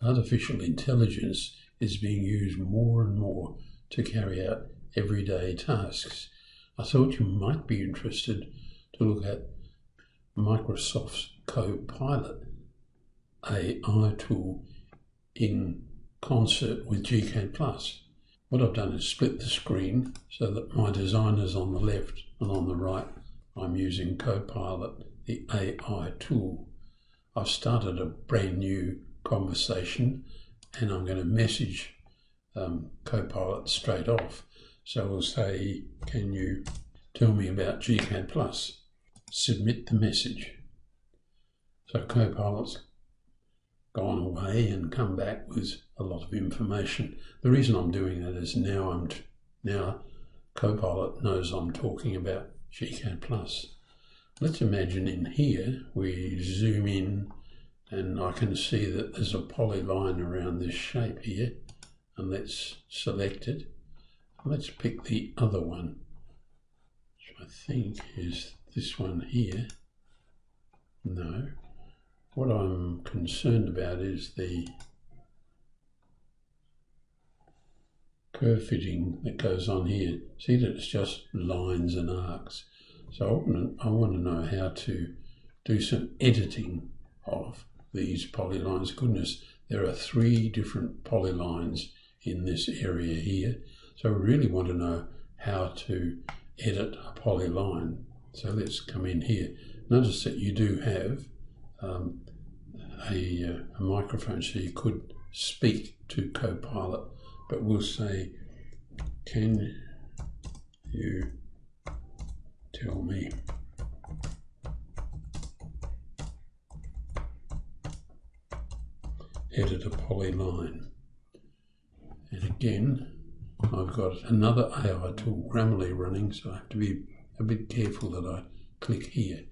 artificial intelligence is being used more and more to carry out everyday tasks. I thought you might be interested to look at Microsoft's Copilot AI tool in concert with gCADPlus. What I've done is split the screen so that my design is on the left, and on the right I'm using Copilot, the AI tool. I've started a brand new conversation and I'm going to message Copilot straight off. So we'll say, can you tell me about gCADPlus? Submit the message. So Copilot's gone away and come back with a lot of information. The reason I'm doing that is now Copilot knows I'm talking about gCADPlus. Let's imagine in here we zoom in and I can see that there's a polyline around this shape here, and let's select it. Let's pick the other one, which I think is this one here. No. What I'm concerned about is the curve fitting that goes on here. See that it's just lines and arcs. So I want to know how to do some editing of these polylines. Goodness, there are 3 different polylines in this area here. So we really want to know how to edit a polyline. So let's come in here. Notice that you do have a microphone, so you could speak to Copilot, but we'll say, can you tell me edit a polyline? And again, I've got another AI tool, Grammarly, running, so I have to be a bit careful that I click here.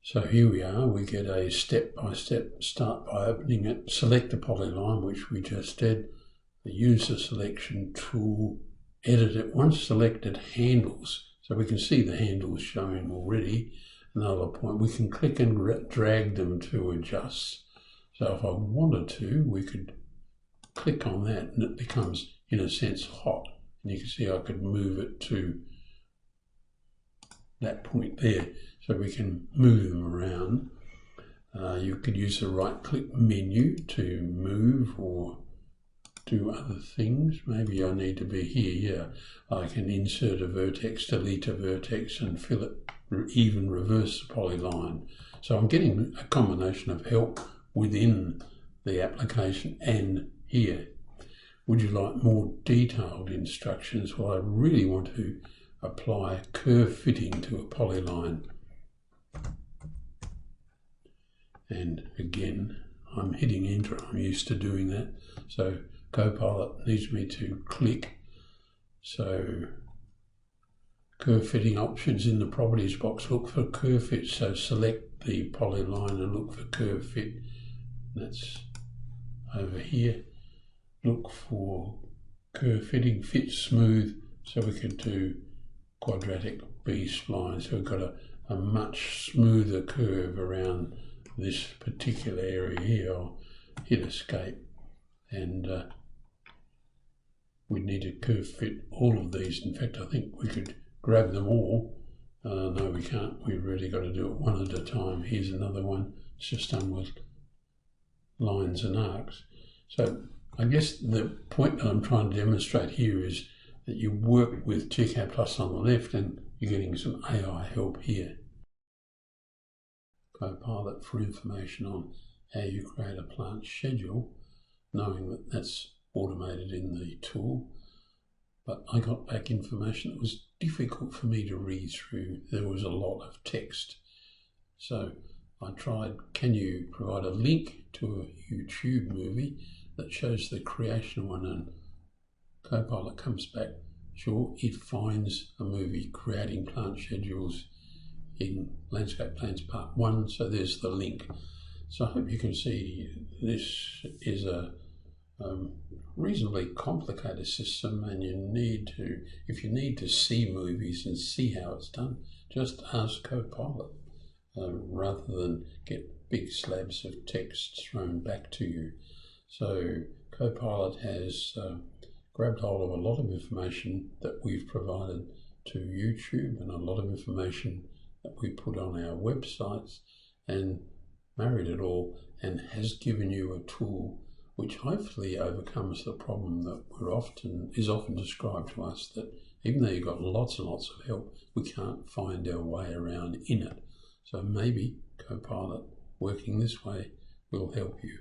So here we are, we get a step-by-step start by opening it, select the polyline, which we just did, use the selection tool, edit it. Once selected, handles, so we can see the handles showing already. Another point, we can click and drag them to adjust. So if I wanted to, we could click on that and it becomes, in a sense, hot. And you can see I could move it to that point there. So we can move them around. You could use the right-click menu to move or do other things. Maybe I need to be here. Yeah, I can insert a vertex, delete a vertex, and fill it, even reverse the polyline. So I'm getting a combination of help within the application and here. Would you like more detailed instructions? Well, I really want to apply curve fitting to a polyline. And again, I'm hitting enter. I'm used to doing that. So Copilot needs me to click. So curve fitting options in the properties box, look for curve fit. So select the polyline and look for curve fit. That's over here. Look for curve fitting, fit smooth. So we could do quadratic B-spline. So we've got a much smoother curve around this particular area here. I'll hit escape and we need to curve fit all of these. In fact, I think we could grab them all. No, we can't. We've really got to do it one at a time. Here's another one. It's just done with lines and arcs. So I guess the point that I'm trying to demonstrate here is that you work with gCADPlus on the left and you're getting some AI help here. Copilot for information on how you create a plant schedule, knowing that that's automated in the tool. But I got back information that was difficult for me to read through. There was a lot of text. So I tried, can you provide a link to a YouTube movie that shows the creation one? And Copilot comes back, sure, it finds a movie, Creating Plant Schedules in Landscape Plans Part 1, so there's the link. So I hope you can see this is a reasonably complicated system, and you need to, if you need to see movies and see how it's done, just ask Copilot rather than get big slabs of text thrown back to you. So Copilot has grabbed hold of a lot of information that we've provided to YouTube and a lot of information that we put on our websites and married it all and has given you a tool which hopefully overcomes the problem that is often described to us, that even though you've got lots and lots of help, we can't find our way around in it. So maybe Copilot working this way will help you.